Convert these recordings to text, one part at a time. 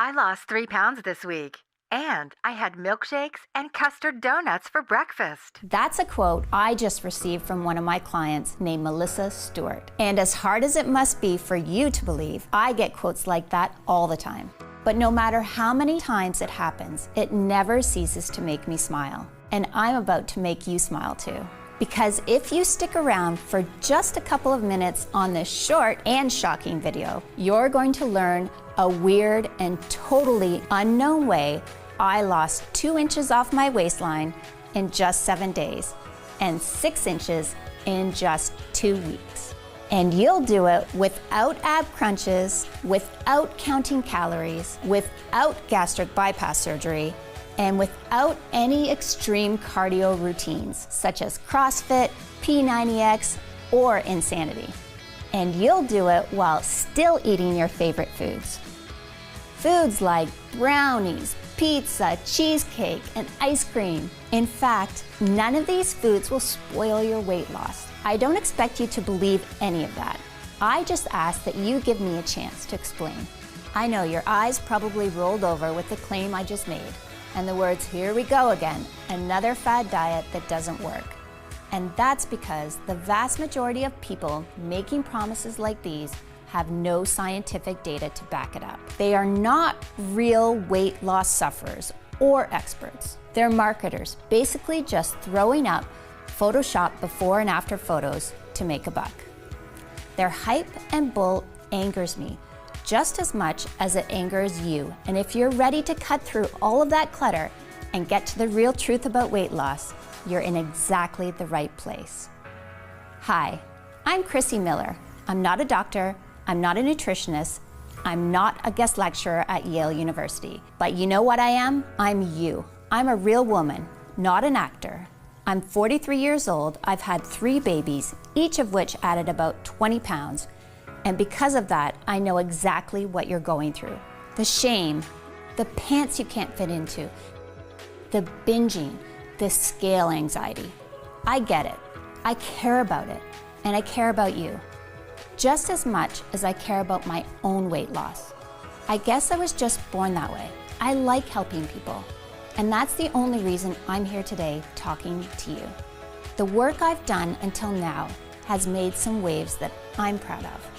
I lost 3 pounds this week, and I had milkshakes and custard donuts for breakfast. That's a quote I just received from one of my clients named Melissa Stewart. And as hard as it must be for you to believe, I get quotes like that all the time. But no matter how many times it happens, it never ceases to make me smile. And I'm about to make you smile too. Because if you stick around for just a couple of minutes on this short and shocking video, you're going to learn a weird and totally unknown way I lost 2 inches off my waistline in just 7 days and 6 inches in just 2 weeks. And you'll do it without ab crunches, without counting calories, without gastric bypass surgery, and without any extreme cardio routines such as CrossFit, P90X, or Insanity. And you'll do it while still eating your favorite foods. Foods like brownies, pizza, cheesecake, and ice cream. In fact, none of these foods will spoil your weight loss. I don't expect you to believe any of that. I just ask that you give me a chance to explain. I know your eyes probably rolled over with the claim I just made, and the words, "Here we go again, another fad diet that doesn't work." And that's because the vast majority of people making promises like these have no scientific data to back it up. They are not real weight loss sufferers or experts. They're marketers, basically just throwing up Photoshop before and after photos to make a buck. Their hype and bull angers me just as much as it angers you. And if you're ready to cut through all of that clutter and get to the real truth about weight loss, you're in exactly the right place. Hi, I'm Chrissie Miller. I'm not a doctor, I'm not a nutritionist, I'm not a guest lecturer at Yale University. But you know what I am? I'm you. I'm a real woman, not an actor. I'm 43 years old, I've had 3 babies, each of which added about 20 pounds. And because of that, I know exactly what you're going through. The shame, the pants you can't fit into, the binging, the scale anxiety. I get it. I care about it. And I care about you. Just as much as I care about my own weight loss. I guess I was just born that way. I like helping people. And that's the only reason I'm here today talking to you. The work I've done until now has made some waves that I'm proud of.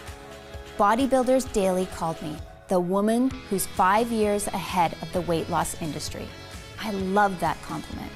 Bodybuilders Daily called me the woman who's 5 years ahead of the weight loss industry. I love that compliment.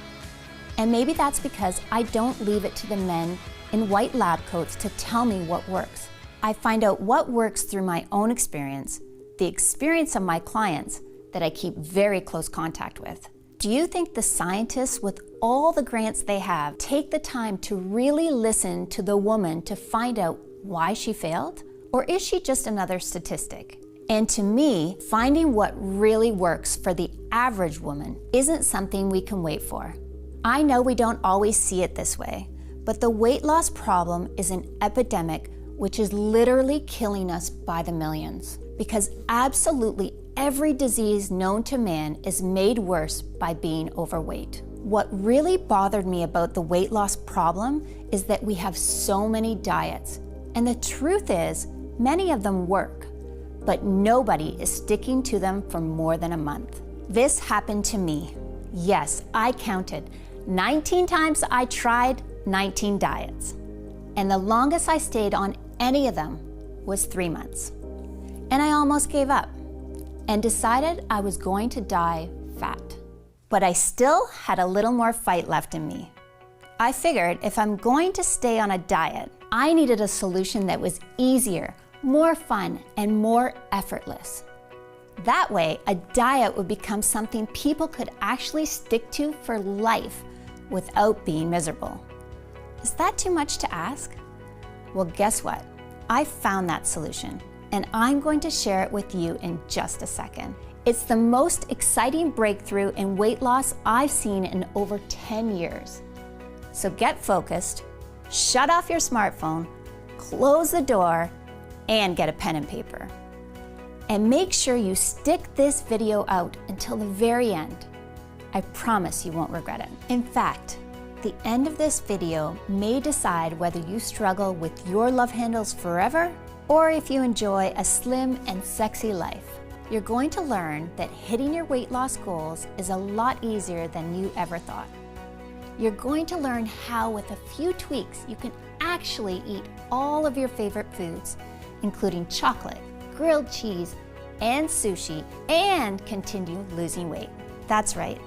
And maybe that's because I don't leave it to the men in white lab coats to tell me what works. I find out what works through my own experience, the experience of my clients that I keep very close contact with. Do you think the scientists with all the grants they have take the time to really listen to the woman to find out why she failed? Or is she just another statistic? And to me, finding what really works for the average woman isn't something we can wait for. I know we don't always see it this way, but the weight loss problem is an epidemic which is literally killing us by the millions. Because absolutely every disease known to man is made worse by being overweight. What really bothered me about the weight loss problem is that we have so many diets. And the truth is, many of them work, but nobody is sticking to them for more than a month. This happened to me. Yes, I counted. 19 times I tried 19 diets. And the longest I stayed on any of them was 3 months. And I almost gave up and decided I was going to die fat. But I still had a little more fight left in me. I figured if I'm going to stay on a diet, I needed a solution that was easier, more fun, and more effortless. That way, a diet would become something people could actually stick to for life without being miserable. Is that too much to ask? Well, guess what? I found that solution, and I'm going to share it with you in just a second. It's the most exciting breakthrough in weight loss I've seen in over 10 years. So get focused, shut off your smartphone, close the door, and get a pen and paper. And make sure you stick this video out until the very end. I promise you won't regret it. In fact, the end of this video may decide whether you struggle with your love handles forever or if you enjoy a slim and sexy life. you're going to learn that hitting your weight loss goals is a lot easier than you ever thought. You're going to learn how, with a few tweaks, you can actually eat all of your favorite foods, including chocolate, grilled cheese, and sushi, and continue losing weight. That's right.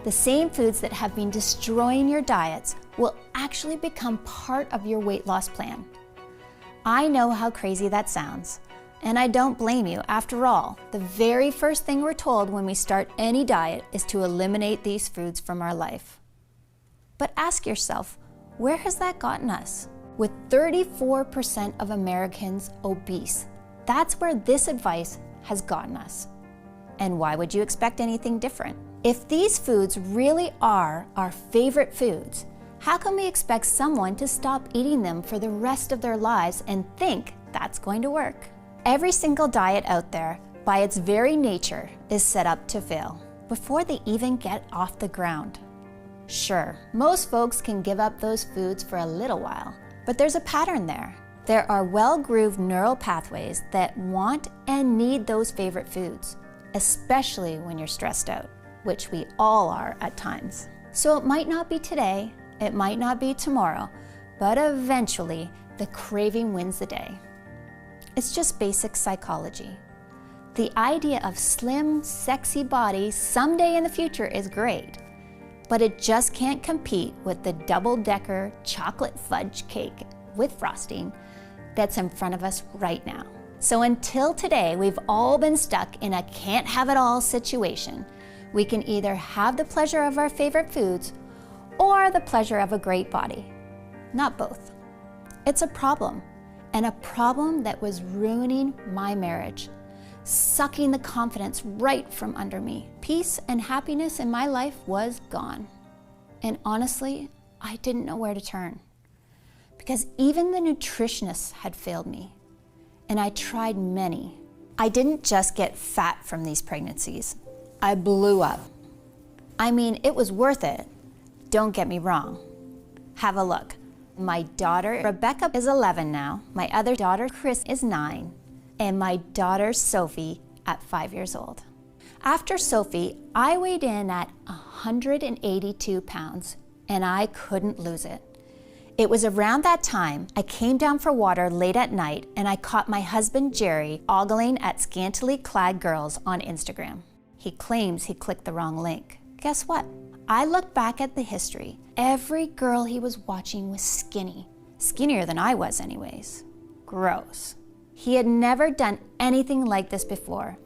The same foods that have been destroying your diets will actually become part of your weight loss plan. I know how crazy that sounds, and I don't blame you. After all, the very first thing we're told when we start any diet is to eliminate these foods from our life. But ask yourself, where has that gotten us? With 34% of Americans obese, that's where this advice has gotten us. And why would you expect anything different? If these foods really are our favorite foods, how can we expect someone to stop eating them for the rest of their lives and think that's going to work? Every single diet out there, by its very nature, is set up to fail before they even get off the ground. Sure, most folks can give up those foods for a little while, but there's a pattern there. There are well-grooved neural pathways that want and need those favorite foods, especially when you're stressed out, which we all are at times. So it might not be today, it might not be tomorrow, but eventually the craving wins the day. It's just basic psychology. The idea of slim, sexy bodies someday in the future is great, but it just can't compete with the double-decker chocolate fudge cake with frosting that's in front of us right now. So until today, we've all been stuck in a can't-have-it-all situation. We can either have the pleasure of our favorite foods or the pleasure of a great body. Not both. It's a problem, and a problem that was ruining my marriage, sucking the confidence right from under me. Peace and happiness in my life was gone. And honestly, I didn't know where to turn, because even the nutritionists had failed me, and I tried many. I didn't just get fat from these pregnancies. I blew up. I mean, it was worth it. Don't get me wrong. Have a look. My daughter, Rebecca, is 11 now. My other daughter, Chrissie, is 9. And my daughter, Sophie, at 5 years old. After Sophie, I weighed in at 182 pounds, and I couldn't lose it. It was around that time I came down for water late at night, and I caught my husband, Jerry, ogling at scantily clad girls on Instagram. He claims he clicked the wrong link. Guess what? I looked back at the history. Every girl he was watching was skinny. Skinnier than I was anyways. Gross. He had never done anything like this before.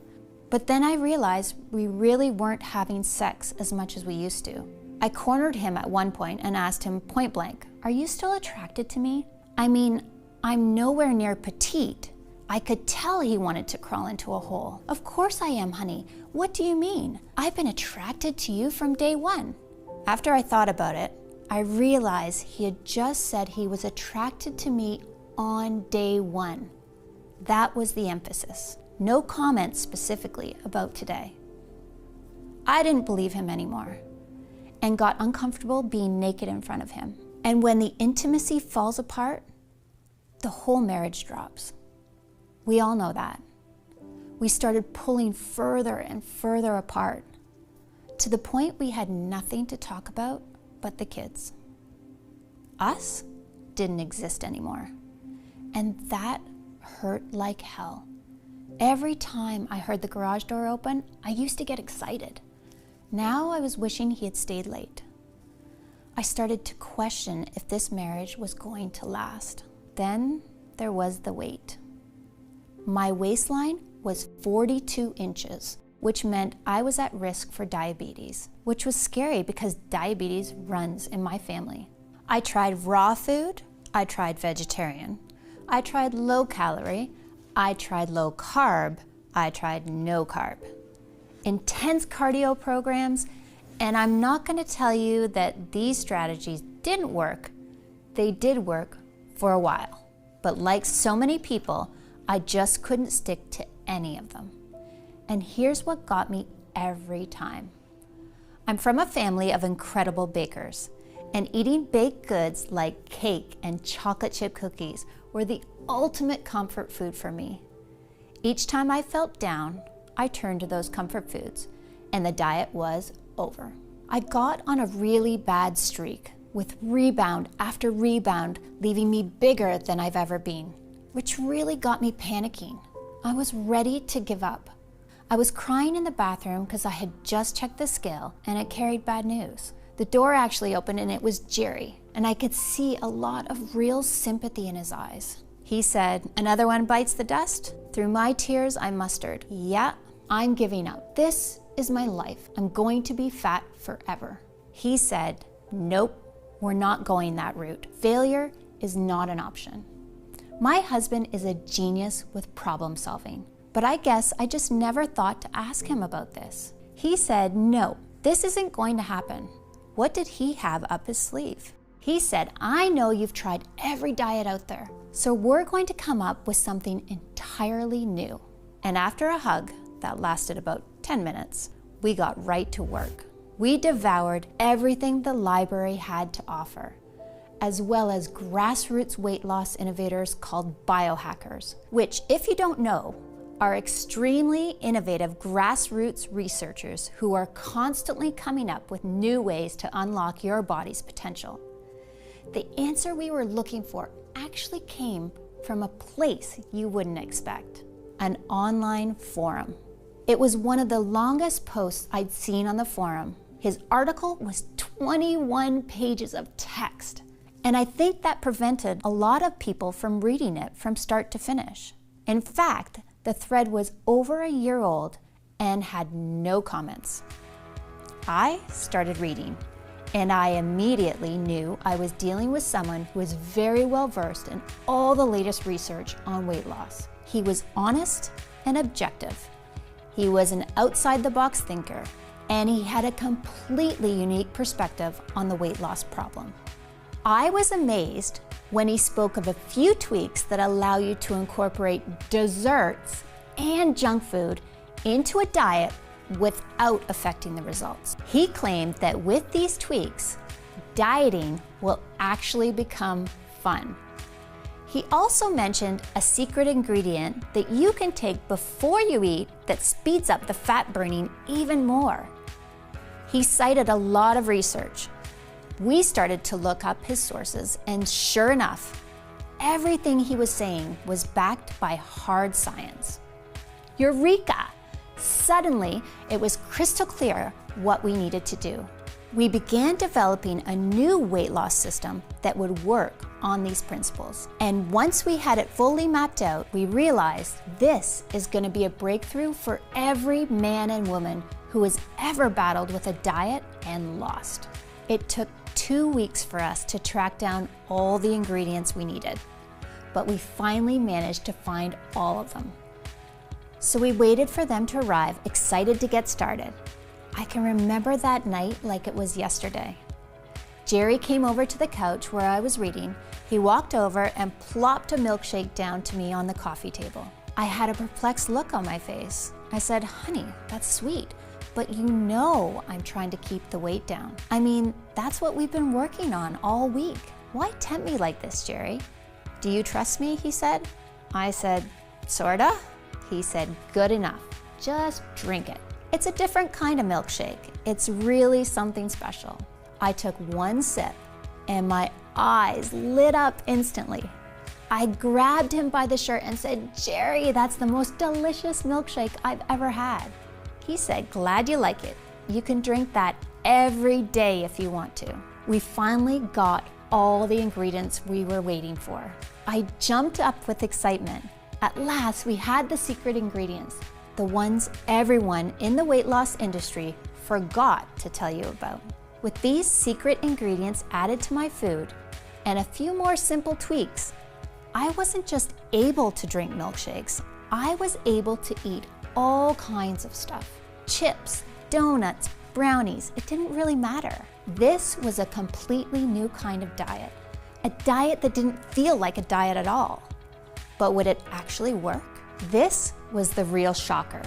But then I realized we really weren't having sex as much as we used to. I cornered him at one point and asked him point blank, "Are you still attracted to me? I mean, I'm nowhere near petite." I could tell he wanted to crawl into a hole. "Of course I am, honey. What do you mean? I've been attracted to you from day one." After I thought about it, I realized he had just said he was attracted to me on day one. That was the emphasis. No comments specifically about today. I didn't believe him anymore and got uncomfortable being naked in front of him. And when the intimacy falls apart, the whole marriage drops. We all know that. We started pulling further and further apart to the point we had nothing to talk about but the kids. Us didn't exist anymore. And that hurt like hell. Every time I heard the garage door open, I used to get excited. Now I was wishing he had stayed late. I started to question if this marriage was going to last. Then there was the weight. My waistline was 42 inches, which meant I was at risk for diabetes, which was scary because diabetes runs in my family. I tried raw food, I tried vegetarian, I tried low calorie, I tried low carb, I tried no carb. Intense cardio programs, and I'm not going to tell you that these strategies didn't work. They did work for a while, but like so many people, I just couldn't stick to any of them. And here's what got me every time. I'm from a family of incredible bakers, and eating baked goods like cake and chocolate chip cookies were the ultimate comfort food for me. Each time I felt down, I turned to those comfort foods, and the diet was over. I got on a really bad streak, with rebound after rebound, leaving me bigger than I've ever been, which really got me panicking. I was ready to give up. I was crying in the bathroom because I had just checked the scale and it carried bad news. The door actually opened and it was Jerry, and I could see a lot of real sympathy in his eyes. He said, "Another one bites the dust?" Through my tears, I mustered, "Yeah, I'm giving up. This is my life. I'm going to be fat forever." He said, "Nope, we're not going that route. Failure is not an option." My husband is a genius with problem solving, but I guess I just never thought to ask him about this. He said, "No, this isn't going to happen." What did he have up his sleeve? He said, "I know you've tried every diet out there, so we're going to come up with something entirely new." And after a hug that lasted about 10 minutes, we got right to work. We devoured everything the library had to offer, as well as grassroots weight loss innovators called biohackers, which, if you don't know, are extremely innovative grassroots researchers who are constantly coming up with new ways to unlock your body's potential. The answer we were looking for actually came from a place you wouldn't expect: an online forum. It was one of the longest posts I'd seen on the forum. His article was 21 pages of text, and I think that prevented a lot of people from reading it from start to finish. In fact, the thread was over a year old and had no comments. I started reading, and I immediately knew I was dealing with someone who was very well versed in all the latest research on weight loss. He was honest and objective. He was an outside-the-box thinker, and he had a completely unique perspective on the weight loss problem. I was amazed when he spoke of a few tweaks that allow you to incorporate desserts and junk food into a diet without affecting the results. He claimed that with these tweaks, dieting will actually become fun. He also mentioned a secret ingredient that you can take before you eat that speeds up the fat burning even more. He cited a lot of research. We started to look up his sources, and sure enough, everything he was saying was backed by hard science. Eureka! Suddenly, it was crystal clear what we needed to do. We began developing a new weight loss system that would work on these principles. And once we had it fully mapped out, we realized this is going to be a breakthrough for every man and woman who has ever battled with a diet and lost. It took 2 weeks for us to track down all the ingredients we needed, but we finally managed to find all of them. So we waited for them to arrive, excited to get started. I can remember that night like it was yesterday. Jerry came over to the couch where I was reading. He walked over and plopped a milkshake down to me on the coffee table. I had a perplexed look on my face. I said, "Honey, that's sweet, but you know I'm trying to keep the weight down. I mean, that's what we've been working on all week. Why tempt me like this, Jerry?" "Do you trust me?" he said. I said, "Sorta." He said, "Good enough. Just drink it. It's a different kind of milkshake. It's really something special." I took one sip and my eyes lit up instantly. I grabbed him by the shirt and said, "Jerry, that's the most delicious milkshake I've ever had." He said, "Glad you like it. You can drink that every day if you want to." We finally got all the ingredients we were waiting for. I jumped up with excitement. At last, we had the secret ingredients, the ones everyone in the weight loss industry forgot to tell you about. With these secret ingredients added to my food and a few more simple tweaks, I wasn't just able to drink milkshakes, I was able to eat all kinds of stuff. Chips, donuts, brownies, it didn't really matter. This was a completely new kind of diet, a diet that didn't feel like a diet at all. But would it actually work? This was the real shocker.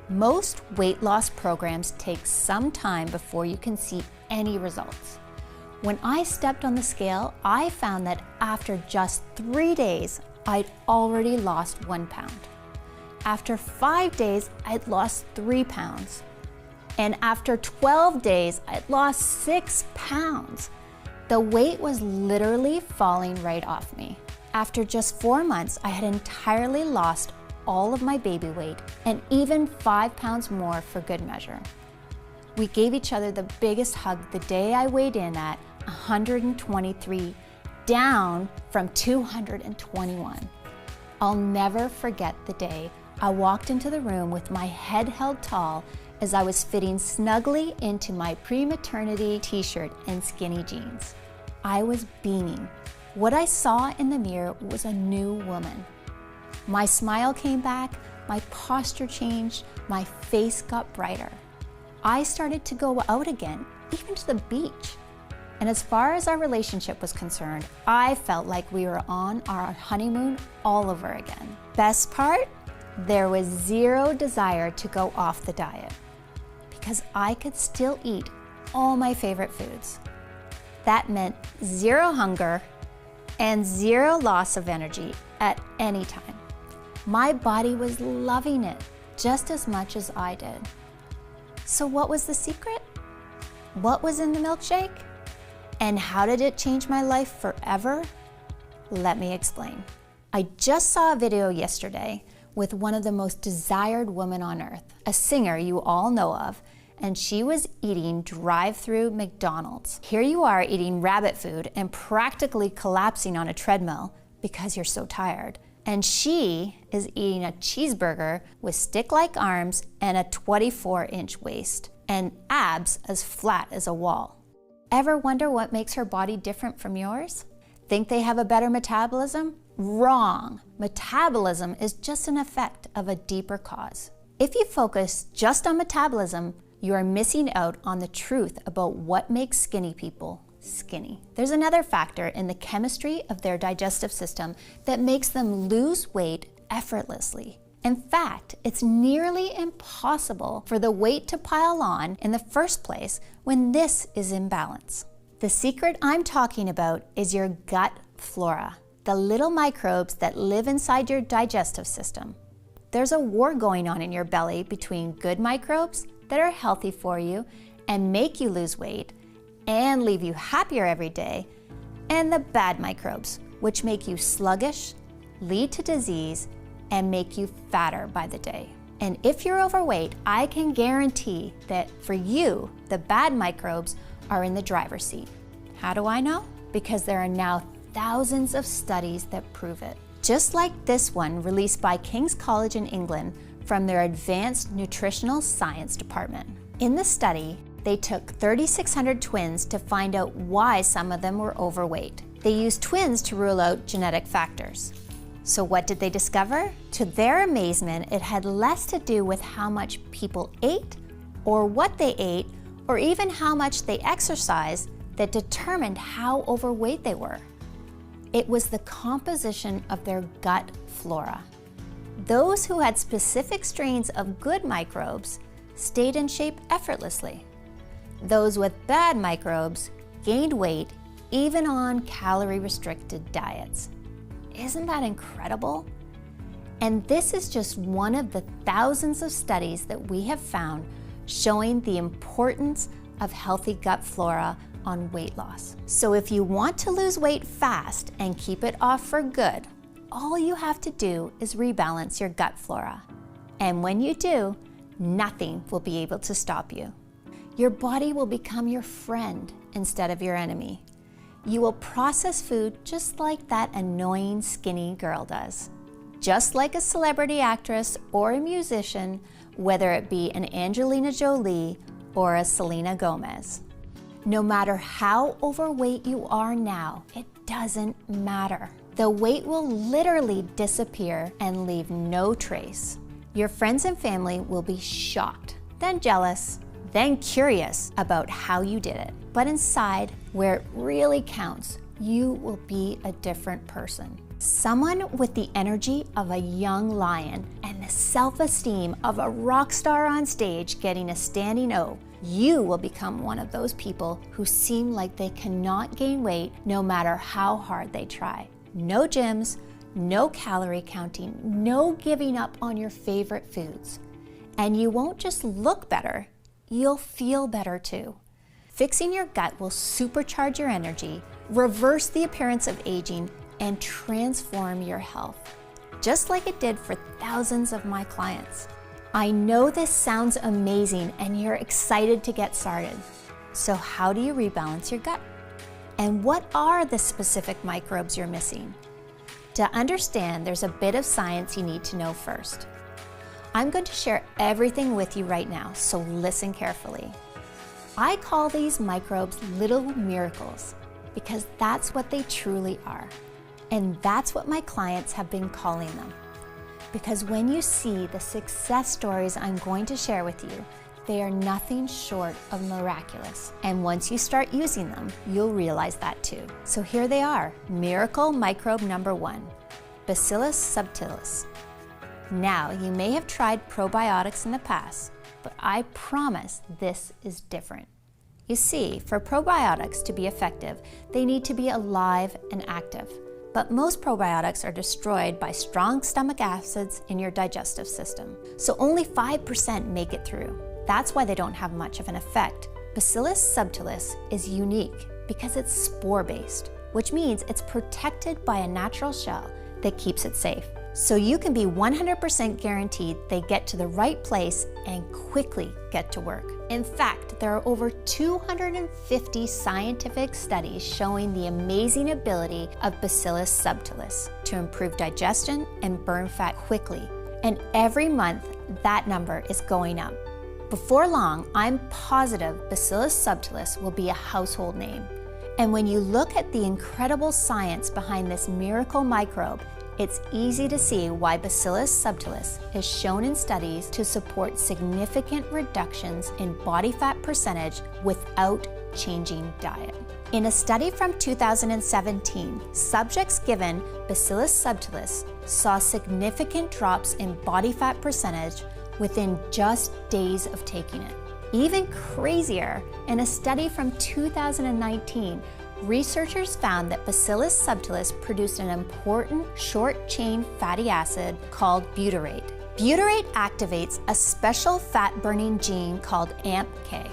Most weight loss programs take some time before you can see any results. When I stepped on the scale, I found that after just 3 days, I'd already lost 1 pound. After 5 days, I'd lost 3 pounds. And after 12 days, I'd lost 6 pounds. The weight was literally falling right off me. After just 4 months, I had entirely lost all of my baby weight and even 5 pounds more for good measure. We gave each other the biggest hug the day I weighed in at 123, down from 221. I'll never forget the day I walked into the room with my head held tall as I was fitting snugly into my pre-maternity t-shirt and skinny jeans. I was beaming. What I saw in the mirror was a new woman. My smile came back, my posture changed, my face got brighter. I started to go out again, even to the beach. And as far as our relationship was concerned, I felt like we were on our honeymoon all over again. Best part? There was zero desire to go off the diet because I could still eat all my favorite foods. That meant zero hunger and zero loss of energy at any time. My body was loving it just as much as I did. So what was the secret? What was in the milkshake? And how did it change my life forever? Let me explain. I just saw a video yesterday with one of the most desired women on earth, a singer you all know of, and she was eating drive-through McDonald's. Here you are eating rabbit food and practically collapsing on a treadmill because you're so tired. And she is eating a cheeseburger with stick-like arms and a 24-inch waist and abs as flat as a wall. Ever wonder what makes her body different from yours? Think they have a better metabolism? Wrong. Metabolism is just an effect of a deeper cause. If you focus just on metabolism, you are missing out on the truth about what makes skinny people skinny. There's another factor in the chemistry of their digestive system that makes them lose weight effortlessly. In fact, it's nearly impossible for the weight to pile on in the first place when this is in balance. The secret I'm talking about is your gut flora, the little microbes that live inside your digestive system. There's a war going on in your belly between good microbes that are healthy for you and make you lose weight and leave you happier every day, and the bad microbes, which make you sluggish, lead to disease, and make you fatter by the day. And if you're overweight, I can guarantee that for you, the bad microbes are in the driver's seat. How do I know? Because there are now thousands of studies that prove it. Just like this one released by King's College in England from their Advanced Nutritional Science Department. In the study, they took 3,600 twins to find out why some of them were overweight. They used twins to rule out genetic factors. So what did they discover? To their amazement, it had less to do with how much people ate, or what they ate, or even how much they exercised that determined how overweight they were. It was the composition of their gut flora. Those who had specific strains of good microbes stayed in shape effortlessly. Those with bad microbes gained weight even on calorie-restricted diets. Isn't that incredible? And this is just one of the thousands of studies that we have found showing the importance of healthy gut flora on weight loss. So if you want to lose weight fast and keep it off for good, all you have to do is rebalance your gut flora. And when you do, nothing will be able to stop you. Your body will become your friend instead of your enemy. You will process food just like that annoying skinny girl does. Just like a celebrity actress or a musician, whether it be an Angelina Jolie or a Selena Gomez. No matter how overweight you are now, it doesn't matter. The weight will literally disappear and leave no trace. Your friends and family will be shocked, then jealous, then curious about how you did it. But inside, where it really counts, you will be a different person. Someone with the energy of a young lion and the self-esteem of a rock star on stage getting a standing O. You will become one of those people who seem like they cannot gain weight no matter how hard they try. No gyms, no calorie counting, no giving up on your favorite foods. And you won't just look better, you'll feel better too. Fixing your gut will supercharge your energy, reverse the appearance of aging, and transform your health, just like it did for thousands of my clients. I know this sounds amazing and you're excited to get started. So how do you rebalance your gut? And what are the specific microbes you're missing? To understand, there's a bit of science you need to know first. I'm going to share everything with you right now, so listen carefully. I call these microbes little miracles because that's what they truly are. And that's what my clients have been calling them. Because when you see the success stories I'm going to share with you, they are nothing short of miraculous. And once you start using them, you'll realize that too. So here they are, miracle microbe number 1, Bacillus subtilis. Now, you may have tried probiotics in the past, but I promise this is different. You see, for probiotics to be effective, they need to be alive and active. But most probiotics are destroyed by strong stomach acids in your digestive system. So only 5% make it through. That's why they don't have much of an effect. Bacillus subtilis is unique because it's spore-based, which means it's protected by a natural shell that keeps it safe. So you can be 100% guaranteed they get to the right place and quickly get to work. In fact, there are over 250 scientific studies showing the amazing ability of Bacillus subtilis to improve digestion and burn fat quickly. And every month, that number is going up. Before long, I'm positive Bacillus subtilis will be a household name. And when you look at the incredible science behind this miracle microbe, it's easy to see why Bacillus subtilis is shown in studies to support significant reductions in body fat percentage without changing diet. In a study from 2017, subjects given Bacillus subtilis saw significant drops in body fat percentage within just days of taking it. Even crazier, in a study from 2019, researchers found that Bacillus subtilis produced an important short-chain fatty acid called butyrate. Butyrate activates a special fat-burning gene called AMPK,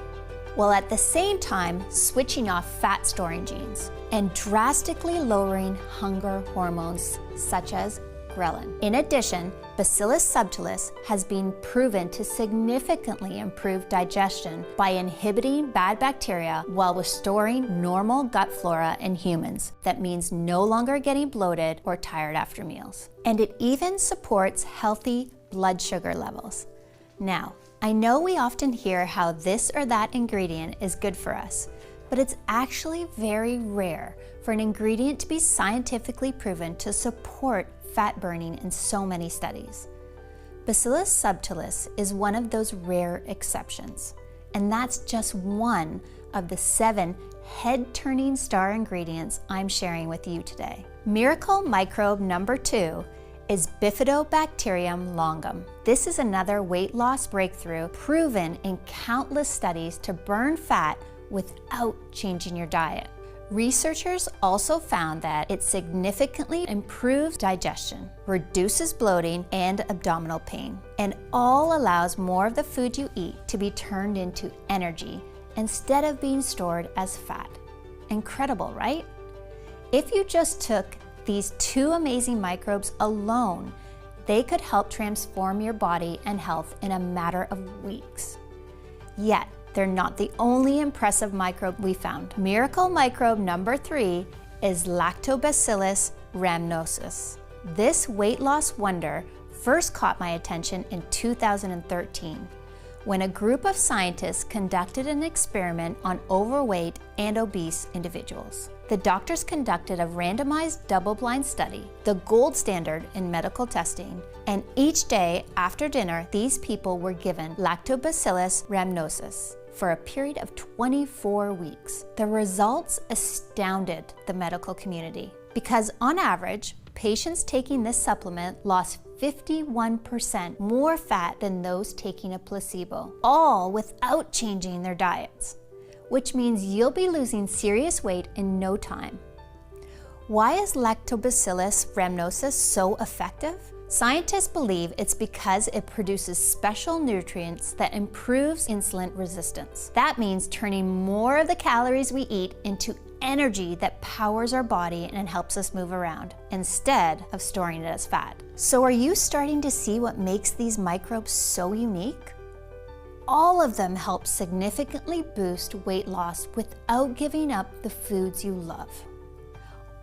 while at the same time switching off fat-storing genes and drastically lowering hunger hormones such as ghrelin. In addition, Bacillus subtilis has been proven to significantly improve digestion by inhibiting bad bacteria while restoring normal gut flora in humans. That means no longer getting bloated or tired after meals. And it even supports healthy blood sugar levels. Now, I know we often hear how this or that ingredient is good for us, but it's actually very rare for an ingredient to be scientifically proven to support fat burning in so many studies. Bacillus subtilis is one of those rare exceptions, and that's just one of the 7 head-turning star ingredients I'm sharing with you today. Miracle microbe number 2 is Bifidobacterium longum. This is another weight loss breakthrough proven in countless studies to burn fat without changing your diet. Researchers also found that it significantly improves digestion, reduces bloating and abdominal pain, and all allows more of the food you eat to be turned into energy instead of being stored as fat. Incredible, right? If you just took these 2 amazing microbes alone, they could help transform your body and health in a matter of weeks. Yet, they're not the only impressive microbe we found. Miracle microbe number 3 is Lactobacillus rhamnosus. This weight loss wonder first caught my attention in 2013 when a group of scientists conducted an experiment on overweight and obese individuals. The doctors conducted a randomized double-blind study, the gold standard in medical testing, and each day after dinner, these people were given Lactobacillus rhamnosus for a period of 24 weeks. The results astounded the medical community because on average, patients taking this supplement lost 51% more fat than those taking a placebo, all without changing their diets, which means you'll be losing serious weight in no time. Why is Lactobacillus rhamnosus so effective? Scientists believe it's because it produces special nutrients that improves insulin resistance. That means turning more of the calories we eat into energy that powers our body and helps us move around, instead of storing it as fat. So are you starting to see what makes these microbes so unique? All of them help significantly boost weight loss without giving up the foods you love.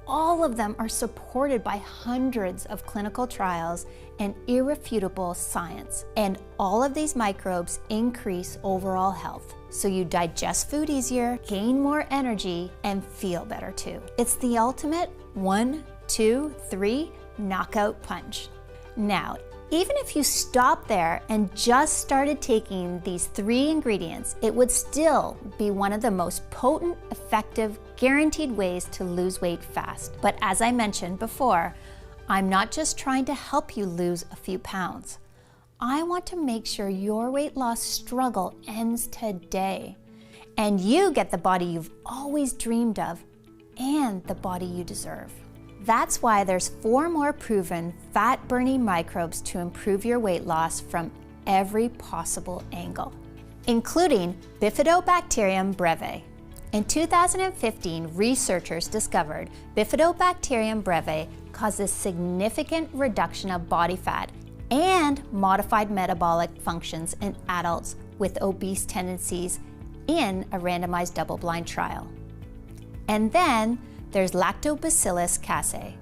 All of them are supported by hundreds of clinical trials and irrefutable science. And all of these microbes increase overall health. So you digest food easier, gain more energy, and feel better too. It's the ultimate 1, 2, 3 knockout punch. Now, even if you stopped there and just started taking these 3 ingredients, it would still be one of the most potent, effective, guaranteed ways to lose weight fast. But as I mentioned before, I'm not just trying to help you lose a few pounds. I want to make sure your weight loss struggle ends today, and you get the body you've always dreamed of and the body you deserve. That's why there's 4 more proven fat-burning microbes to improve your weight loss from every possible angle, including Bifidobacterium breve. In 2015, researchers discovered Bifidobacterium breve causes significant reduction of body fat and modified metabolic functions in adults with obese tendencies in a randomized double-blind trial. And then there's Lactobacillus casei.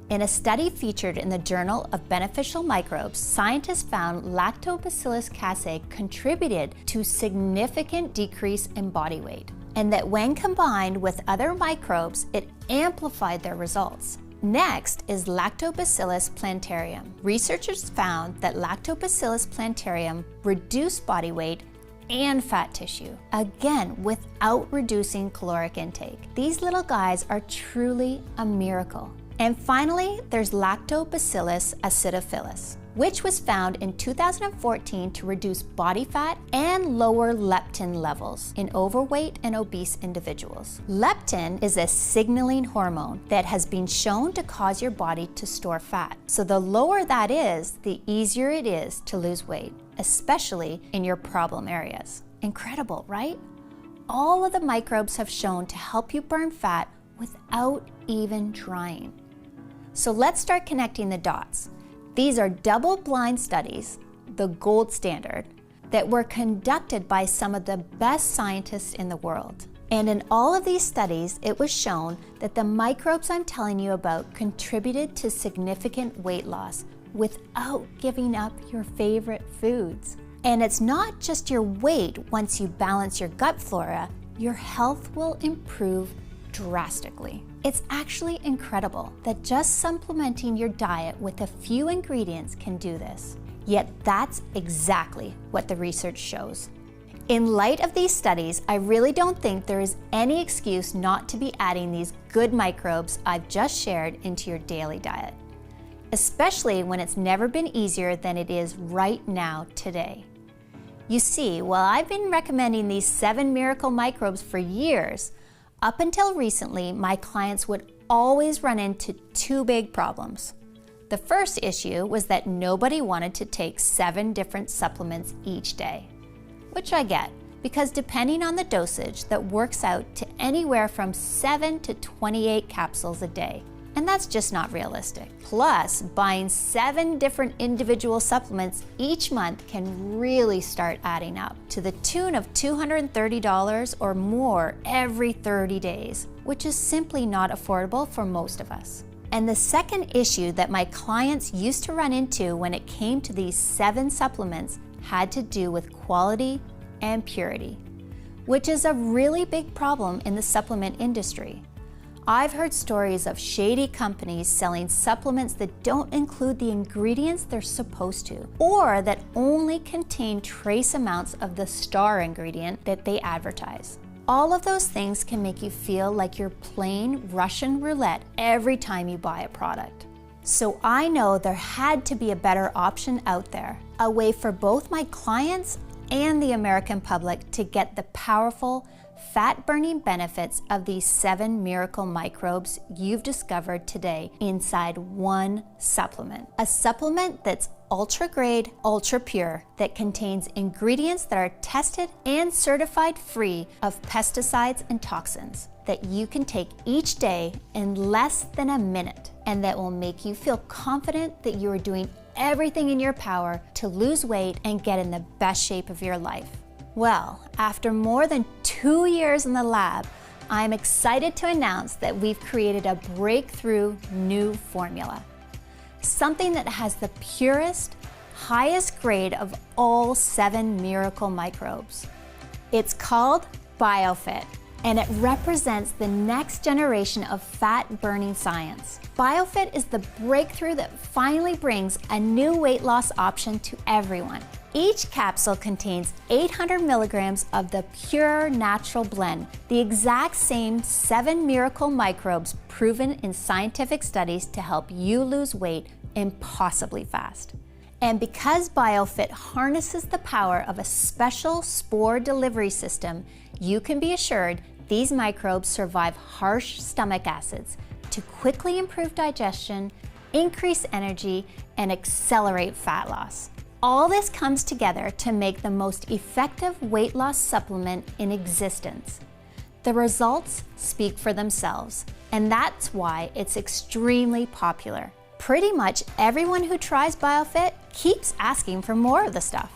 In a study featured in the Journal of Beneficial Microbes, scientists found Lactobacillus casei contributed to significant decrease in body weight, and that when combined with other microbes, it amplified their results. Next is Lactobacillus plantarum. Researchers found that Lactobacillus plantarum reduced body weight and fat tissue, again without reducing caloric intake. These little guys are truly a miracle. And finally, there's Lactobacillus acidophilus, which was found in 2014 to reduce body fat and lower leptin levels in overweight and obese individuals. Leptin is a signaling hormone that has been shown to cause your body to store fat. So the lower that is, the easier it is to lose weight, especially in your problem areas. Incredible, right? All of the microbes have shown to help you burn fat without even trying. So let's start connecting the dots. These are double-blind studies, the gold standard, that were conducted by some of the best scientists in the world. And in all of these studies, it was shown that the microbes I'm telling you about contributed to significant weight loss without giving up your favorite foods. And it's not just your weight. Once you balance your gut flora, your health will improve drastically. It's actually incredible that just supplementing your diet with a few ingredients can do this. Yet that's exactly what the research shows. In light of these studies, I really don't think there is any excuse not to be adding these good microbes I've just shared into your daily diet, especially when it's never been easier than it is right now today. You see, while I've been recommending these 7 miracle microbes for years, up until recently, my clients would always run into 2 big problems. The first issue was that nobody wanted to take 7 different supplements each day, which I get, because depending on the dosage, that works out to anywhere from 7 to 28 capsules a day. And that's just not realistic. Plus, buying 7 different individual supplements each month can really start adding up to the tune of $230 or more every 30 days, which is simply not affordable for most of us. And the second issue that my clients used to run into when it came to these 7 supplements had to do with quality and purity, which is a really big problem in the supplement industry. I've heard stories of shady companies selling supplements that don't include the ingredients they're supposed to, or that only contain trace amounts of the star ingredient that they advertise. All of those things can make you feel like you're playing Russian roulette every time you buy a product. So I know there had to be a better option out there, a way for both my clients and the American public to get the powerful, fat-burning benefits of these 7 miracle microbes you've discovered today inside one supplement. A supplement that's ultra-grade, ultra-pure, that contains ingredients that are tested and certified free of pesticides and toxins, that you can take each day in less than a minute, and that will make you feel confident that you are doing everything in your power to lose weight and get in the best shape of your life. Well, after more than 2 years in the lab, I'm excited to announce that we've created a breakthrough new formula. Something that has the purest, highest grade of all 7 miracle microbes. It's called BioFit, and it represents the next generation of fat-burning science. BioFit is the breakthrough that finally brings a new weight loss option to everyone. Each capsule contains 800 milligrams of the pure natural blend, the exact same 7 miracle microbes proven in scientific studies to help you lose weight impossibly fast. And because BioFit harnesses the power of a special spore delivery system, you can be assured these microbes survive harsh stomach acids to quickly improve digestion, increase energy, and accelerate fat loss. All this comes together to make the most effective weight loss supplement in existence. The results speak for themselves, and that's why it's extremely popular. Pretty much everyone who tries BioFit keeps asking for more of the stuff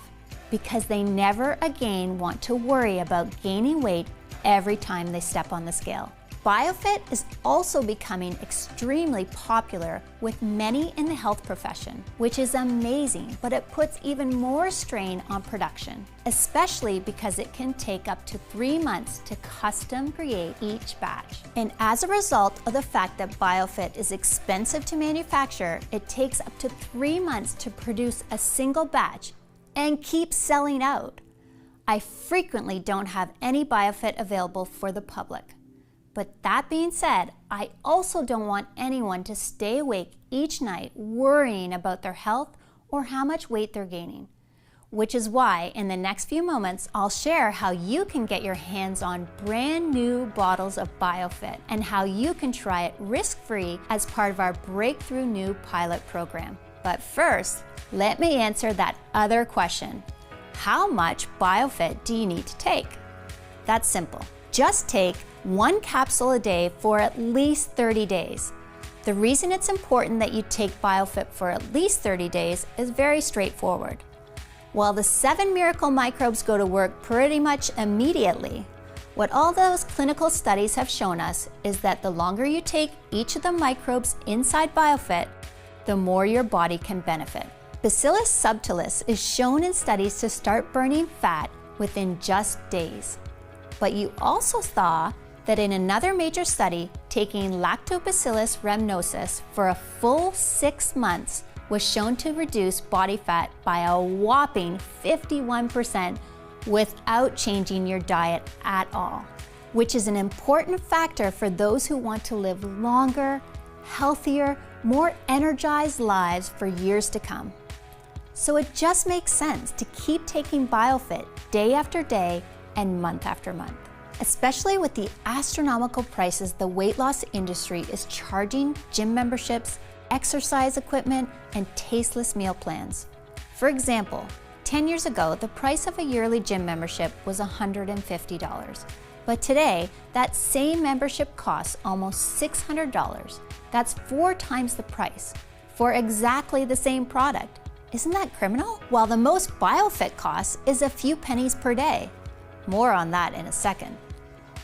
because they never again want to worry about gaining weight every time they step on the scale. BioFit is also becoming extremely popular with many in the health profession, which is amazing, but it puts even more strain on production, especially because it can take up to 3 months to custom create each batch. And as a result of the fact that BioFit is expensive to manufacture, it takes up to 3 months to produce a single batch and keeps selling out. I frequently don't have any BioFit available for the public. But that being said, I also don't want anyone to stay awake each night worrying about their health or how much weight they're gaining. Which is why in the next few moments, I'll share how you can get your hands on brand new bottles of BioFit and how you can try it risk-free as part of our breakthrough new pilot program. But first, let me answer that other question. How much BioFit do you need to take? That's simple. Just take 1 capsule a day for at least 30 days. The reason it's important that you take BioFit for at least 30 days is very straightforward. While the 7 miracle microbes go to work pretty much immediately, what all those clinical studies have shown us is that the longer you take each of the microbes inside BioFit, the more your body can benefit. Bacillus subtilis is shown in studies to start burning fat within just days. But you also saw that in another major study, taking Lactobacillus rhamnosus for a full 6 months was shown to reduce body fat by a whopping 51% without changing your diet at all, which is an important factor for those who want to live longer, healthier, more energized lives for years to come. So it just makes sense to keep taking BioFit day after day and month after month, especially with the astronomical prices the weight loss industry is charging gym memberships, exercise equipment, and tasteless meal plans. For example, 10 years ago, the price of a yearly gym membership was $150. But today, that same membership costs almost $600. That's 4 times the price for exactly the same product. Isn't that criminal? While the most BioFit costs is a few pennies per day. More on that in a second.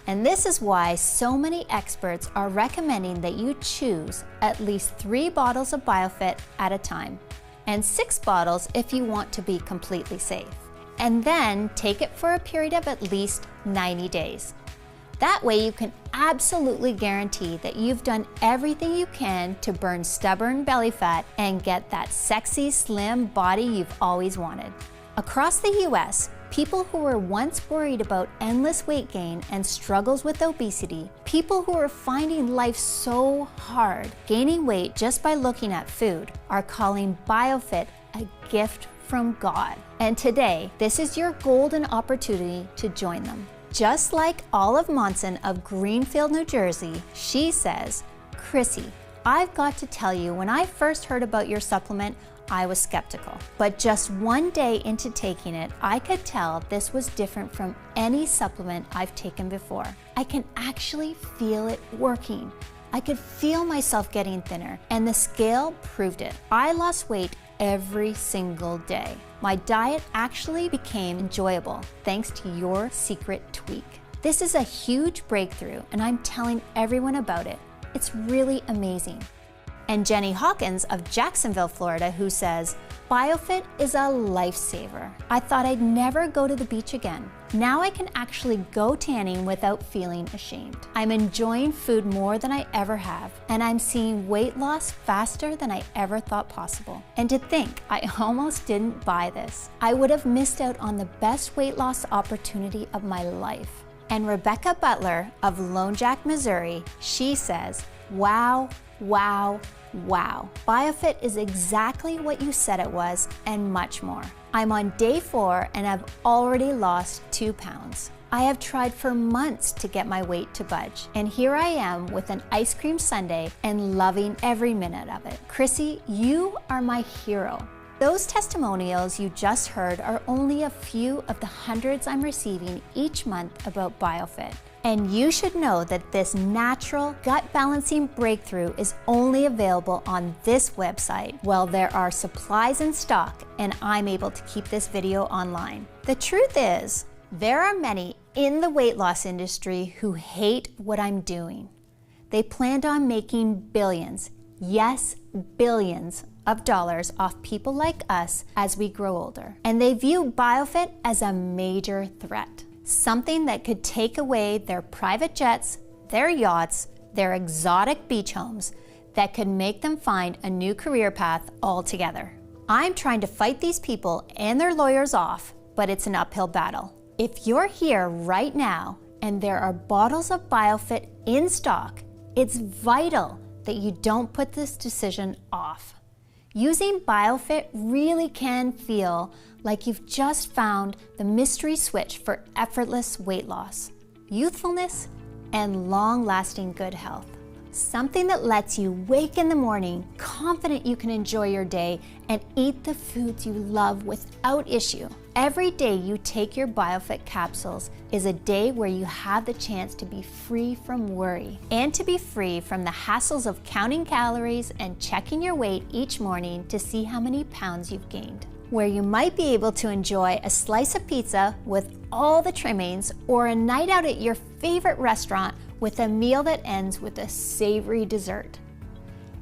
And this is why so many experts are recommending that you choose at least 3 bottles of BioFit at a time, and 6 bottles if you want to be completely safe. And then take it for a period of at least 90 days. That way you can absolutely guarantee that you've done everything you can to burn stubborn belly fat and get that sexy, slim body you've always wanted. Across the US, people who were once worried about endless weight gain and struggles with obesity, people who are finding life so hard, gaining weight just by looking at food, are calling BioFit a gift from God. And today, this is your golden opportunity to join them. Just like Olive Monson of Greenfield, New Jersey, she says, "Chrissie, I've got to tell you, when I first heard about your supplement, I was skeptical. But just one day into taking it, I could tell this was different from any supplement I've taken before. I can actually feel it working. I could feel myself getting thinner, and the scale proved it. I lost weight every single day. My diet actually became enjoyable thanks to your secret tweak. This is a huge breakthrough, and I'm telling everyone about it. It's really amazing." And Jenny Hawkins of Jacksonville, Florida, who says, "BioFit is a lifesaver. I thought I'd never go to the beach again. Now I can actually go tanning without feeling ashamed. I'm enjoying food more than I ever have, and I'm seeing weight loss faster than I ever thought possible. And to think, I almost didn't buy this. I would have missed out on the best weight loss opportunity of my life." And Rebecca Butler of Lone Jack, Missouri, she says, "Wow, wow, wow. BioFit is exactly what you said it was and much more. I'm on day 4 and I've already lost 2 pounds. I have tried for months to get my weight to budge, and here I am with an ice cream sundae and loving every minute of it. Chrissie, you are my hero." Those testimonials you just heard are only a few of the hundreds I'm receiving each month about BioFit. And you should know that this natural gut balancing breakthrough is only available on this website while there are supplies in stock and I'm able to keep this video online. The truth is, there are many in the weight loss industry who hate what I'm doing. They planned on making billions, yes, billions of dollars off people like us as we grow older. And they view BioFit as a major threat. Something that could take away their private jets, their yachts, their exotic beach homes, that could make them find a new career path altogether. I'm trying to fight these people and their lawyers off, but it's an uphill battle. If you're here right now and there are bottles of BioFit in stock, it's vital that you don't put this decision off. Using BioFit really can feel like you've just found the mystery switch for effortless weight loss, youthfulness, and long-lasting good health. Something that lets you wake in the morning confident you can enjoy your day and eat the foods you love without issue. Every day you take your BioFit capsules is a day where you have the chance to be free from worry and to be free from the hassles of counting calories and checking your weight each morning to see how many pounds you've gained. Where you might be able to enjoy a slice of pizza with all the trimmings or a night out at your favorite restaurant with a meal that ends with a savory dessert.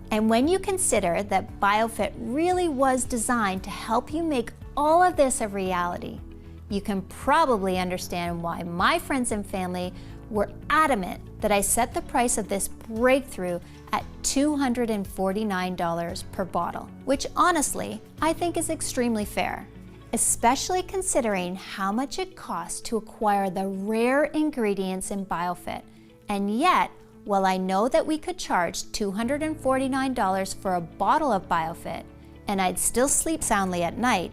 And when you consider that BioFit really was designed to help you make all of this a reality, you can probably understand why my friends and family were adamant that I set the price of this breakthrough at $249 per bottle, which honestly, I think is extremely fair, especially considering how much it costs to acquire the rare ingredients in BioFit. And yet, while I know that we could charge $249 for a bottle of BioFit and I'd still sleep soundly at night,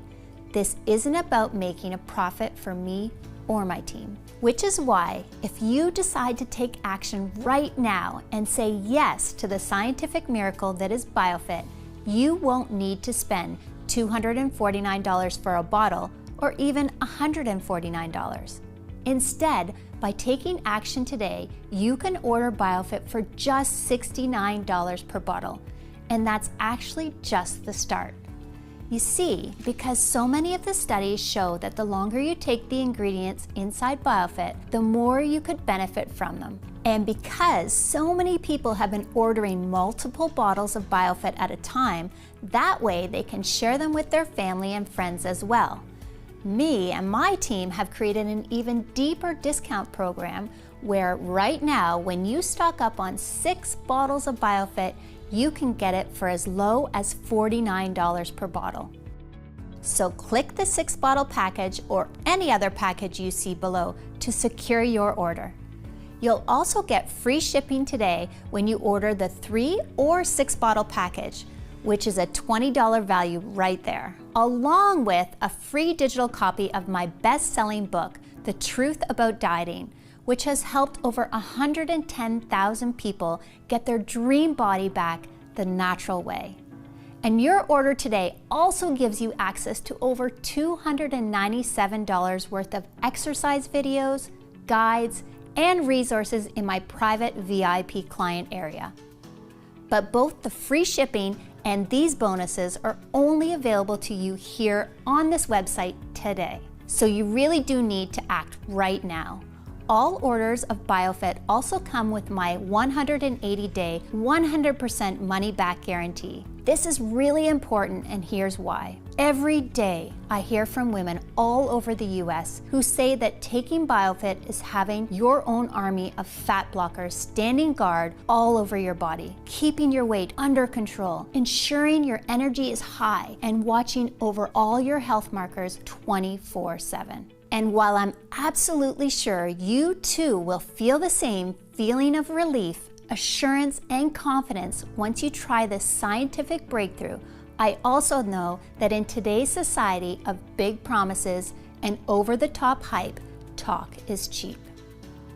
this isn't about making a profit for me or my team. Which is why, if you decide to take action right now and say yes to the scientific miracle that is BioFit, you won't need to spend $249 for a bottle or even $149. Instead, by taking action today, you can order BioFit for just $69 per bottle, and that's actually just the start. You see, because so many of the studies show that the longer you take the ingredients inside BioFit, the more you could benefit from them. And because so many people have been ordering multiple bottles of BioFit at a time, that way they can share them with their family and friends as well. Me and my team have created an even deeper discount program where right now, when you stock up on 6 bottles of BioFit, you can get it for as low as $49 per bottle. So click the 6-bottle package or any other package you see below to secure your order. You'll also get free shipping today when you order the 3 or 6-bottle package, which is a $20 value right there, along with a free digital copy of my best-selling book, The Truth About Dieting, which has helped over 110,000 people get their dream body back the natural way. And your order today also gives you access to over $297 worth of exercise videos, guides, and resources in my private VIP client area. But both the free shipping and these bonuses are only available to you here on this website today. So you really do need to act right now. All orders of BioFit also come with my 180-day, 100% money-back guarantee. This is really important, and here's why. Every day, I hear from women all over the US who say that taking BioFit is having your own army of fat blockers standing guard all over your body, keeping your weight under control, ensuring your energy is high, and watching over all your health markers 24/7. And while I'm absolutely sure you too will feel the same feeling of relief, assurance, and confidence once you try this scientific breakthrough, I also know that in today's society of big promises and over-the-top hype, talk is cheap.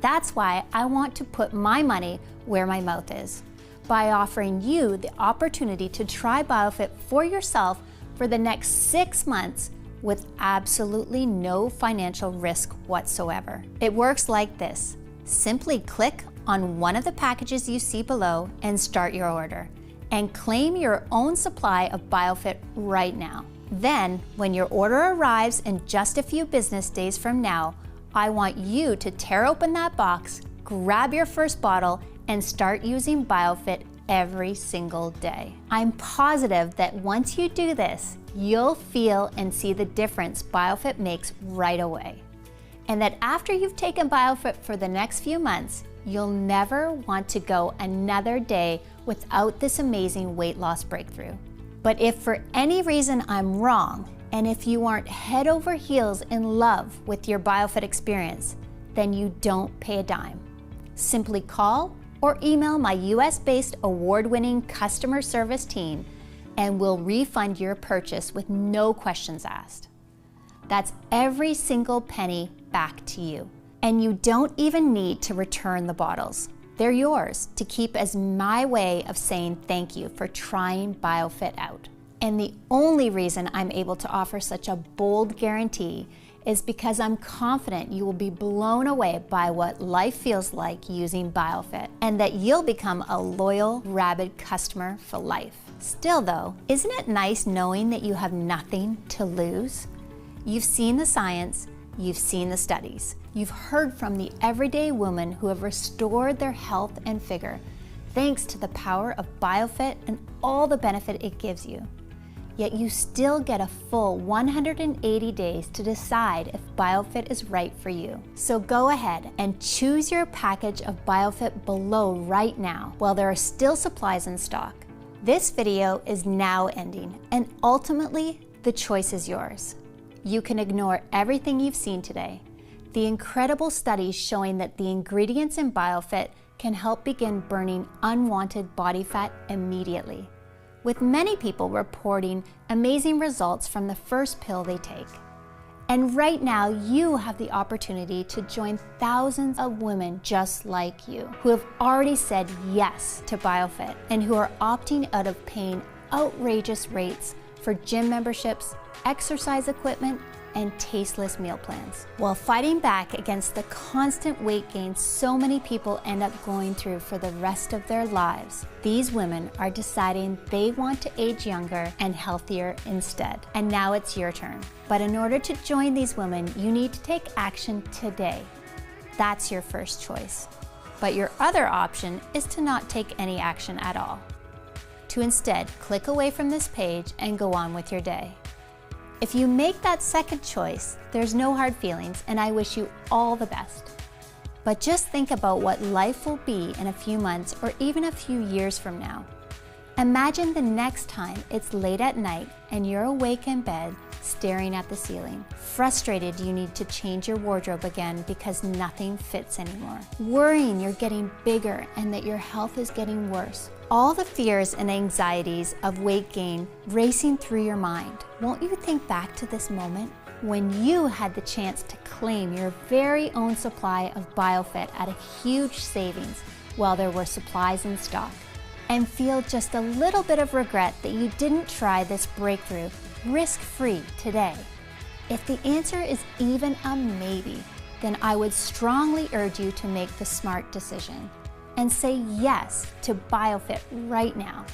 That's why I want to put my money where my mouth is, by offering you the opportunity to try BioFit for yourself for the next 6 months with absolutely no financial risk whatsoever. It works like this. Simply click on one of the packages you see below and start your order, and claim your own supply of BioFit right now. Then, when your order arrives in just a few business days from now, I want you to tear open that box, grab your first bottle, and start using BioFit every single day. I'm positive that once you do this, you'll feel and see the difference BioFit makes right away. And that after you've taken BioFit for the next few months, you'll never want to go another day without this amazing weight loss breakthrough. But if for any reason I'm wrong, and if you aren't head over heels in love with your BioFit experience, then you don't pay a dime. Simply call or email my US-based award-winning customer service team, and we'll refund your purchase with no questions asked. That's every single penny back to you. And you don't even need to return the bottles. They're yours to keep as my way of saying thank you for trying BioFit out. And the only reason I'm able to offer such a bold guarantee is because I'm confident you will be blown away by what life feels like using BioFit, and that you'll become a loyal, rabid customer for life. Still though, isn't it nice knowing that you have nothing to lose? You've seen the science, you've seen the studies, you've heard from the everyday women who have restored their health and vigor, thanks to the power of BioFit and all the benefit it gives you. Yet you still get a full 180 days to decide if BioFit is right for you. So go ahead and choose your package of BioFit below right now while there are still supplies in stock. This video is now ending, and ultimately, the choice is yours. You can ignore everything you've seen today. The incredible studies showing that the ingredients in BioFit can help begin burning unwanted body fat immediately, with many people reporting amazing results from the first pill they take. And right now, you have the opportunity to join thousands of women just like you, who have already said yes to BioFit and who are opting out of paying outrageous rates for gym memberships, exercise equipment, and tasteless meal plans, while fighting back against the constant weight gain so many people end up going through for the rest of their lives. These women are deciding they want to age younger and healthier instead. And now it's your turn. But in order to join these women, you need to take action today. That's your first choice. But your other option is to not take any action at all. To instead click away from this page and go on with your day. If you make that second choice, there's no hard feelings, and I wish you all the best. But just think about what life will be in a few months or even a few years from now. Imagine the next time it's late at night and you're awake in bed staring at the ceiling, frustrated you need to change your wardrobe again because nothing fits anymore, worrying you're getting bigger and that your health is getting worse, all the fears and anxieties of weight gain racing through your mind, won't you think back to this moment when you had the chance to claim your very own supply of BioFit at a huge savings while there were supplies in stock, and feel just a little bit of regret that you didn't try this breakthrough risk-free today? If the answer is even a maybe, then I would strongly urge you to make the smart decision and say yes to BioFit right now.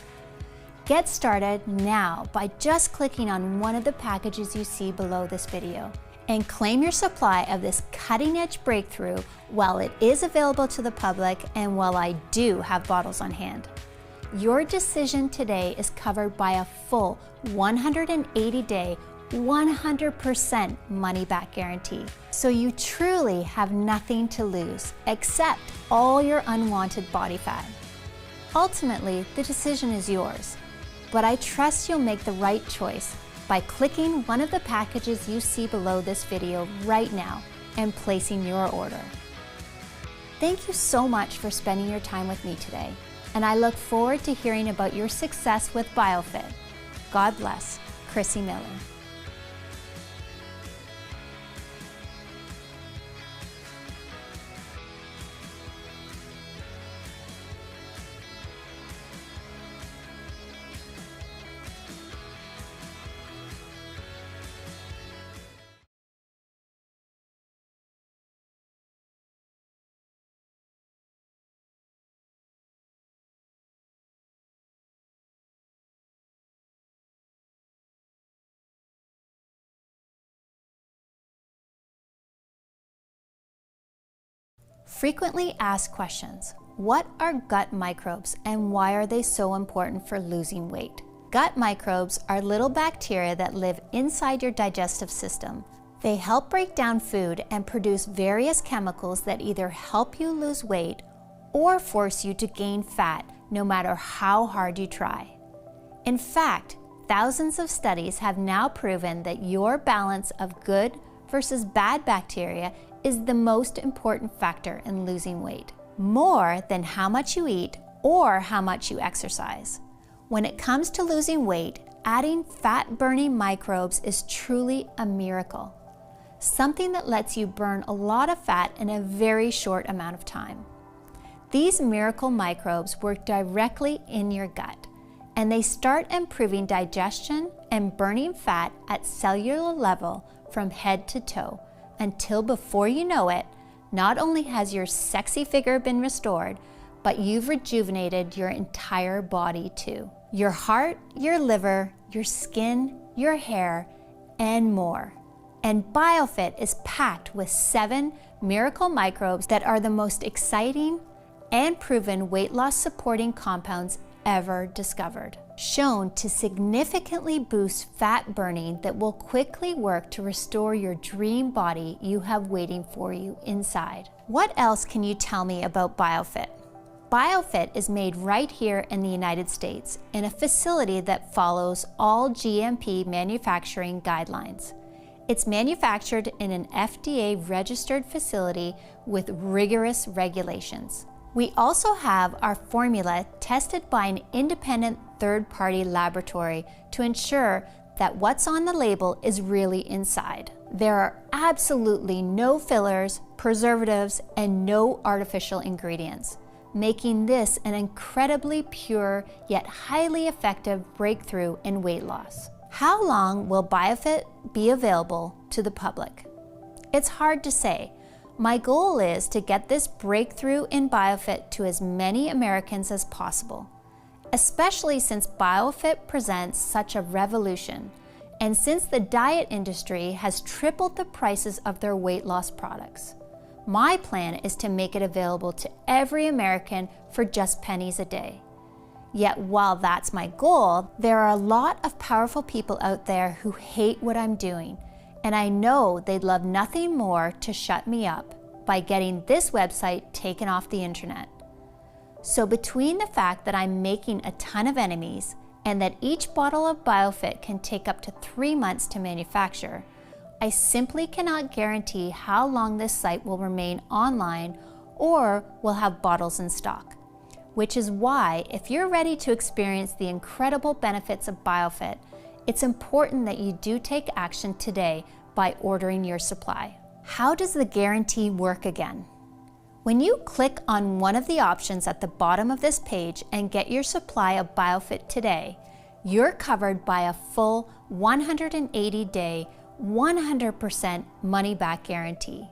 Get started now by just clicking on one of the packages you see below this video and claim your supply of this cutting-edge breakthrough while it is available to the public and while I do have bottles on hand. Your decision today is covered by a full 180-day, 100% money-back guarantee. So you truly have nothing to lose except all your unwanted body fat. Ultimately, the decision is yours, but I trust you'll make the right choice by clicking one of the packages you see below this video right now and placing your order. Thank you so much for spending your time with me today, and I look forward to hearing about your success with BioFit. God bless, Chrissie Miller. Frequently asked questions. What are gut microbes and why are they so important for losing weight? Gut microbes are little bacteria that live inside your digestive system. They help break down food and produce various chemicals that either help you lose weight or force you to gain fat no matter how hard you try. In fact, thousands of studies have now proven that your balance of good versus bad bacteria is the most important factor in losing weight, more than how much you eat or how much you exercise. When it comes to losing weight, adding fat-burning microbes is truly a miracle, something that lets you burn a lot of fat in a very short amount of time. These miracle microbes work directly in your gut, and they start improving digestion and burning fat at cellular level from head to toe, until before you know it, not only has your sexy figure been restored, but you've rejuvenated your entire body too. Your heart, your liver, your skin, your hair, and more. And BioFit is packed with 7 miracle microbes that are the most exciting and proven weight loss supporting compounds ever discovered, shown to significantly boost fat burning that will quickly work to restore your dream body you have waiting for you inside. What else can you tell me about BioFit? BioFit is made right here in the United States in a facility that follows all GMP manufacturing guidelines. It's manufactured in an FDA-registered facility with rigorous regulations. We also have our formula tested by an independent third-party laboratory to ensure that what's on the label is really inside. There are absolutely no fillers, preservatives, and no artificial ingredients, making this an incredibly pure yet highly effective breakthrough in weight loss. How long will BioFit be available to the public? It's hard to say. My goal is to get this breakthrough in BioFit to as many Americans as possible, especially since BioFit presents such a revolution, and since the diet industry has tripled the prices of their weight loss products. My plan is to make it available to every American for just pennies a day. Yet while that's my goal, there are a lot of powerful people out there who hate what I'm doing, and I know they'd love nothing more to shut me up by getting this website taken off the internet. So between the fact that I'm making a ton of enemies and that each bottle of BioFit can take up to 3 months to manufacture, I simply cannot guarantee how long this site will remain online or will have bottles in stock. which is why if you're ready to experience the incredible benefits of BioFit, it's important that you do take action today by ordering your supply. How does the guarantee work again? When you click on one of the options at the bottom of this page and get your supply of BioFit today, you're covered by a full 180-day, 100% money-back guarantee.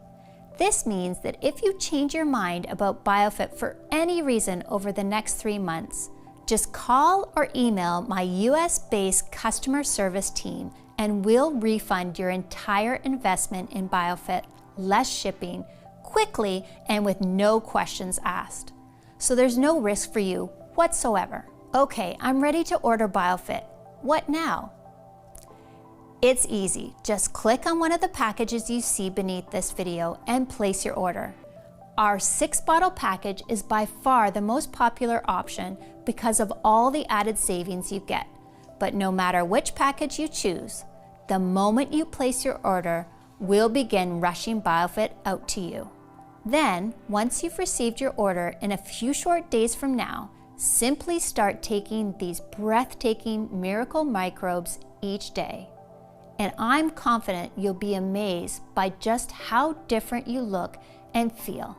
This means that if you change your mind about BioFit for any reason over the next 3 months, just call or email my US-based customer service team and we'll refund your entire investment in BioFit, less shipping, quickly and with no questions asked. So there's no risk for you whatsoever. Okay, I'm ready to order BioFit. What now? It's easy. Just click on one of the packages you see beneath this video and place your order. Our 6-bottle package is by far the most popular option because of all the added savings you get. But no matter which package you choose, the moment you place your order, we'll begin rushing BioFit out to you. Then, once you've received your order in a few short days from now, simply start taking these breathtaking miracle microbes each day. And I'm confident you'll be amazed by just how different you look and feel.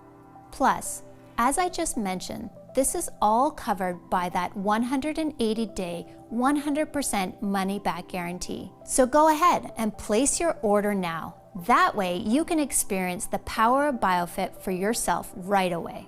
Plus, as I just mentioned, this is all covered by that 180-day, 100% money-back guarantee. So go ahead and place your order now. That way you can experience the power of BioFit for yourself right away.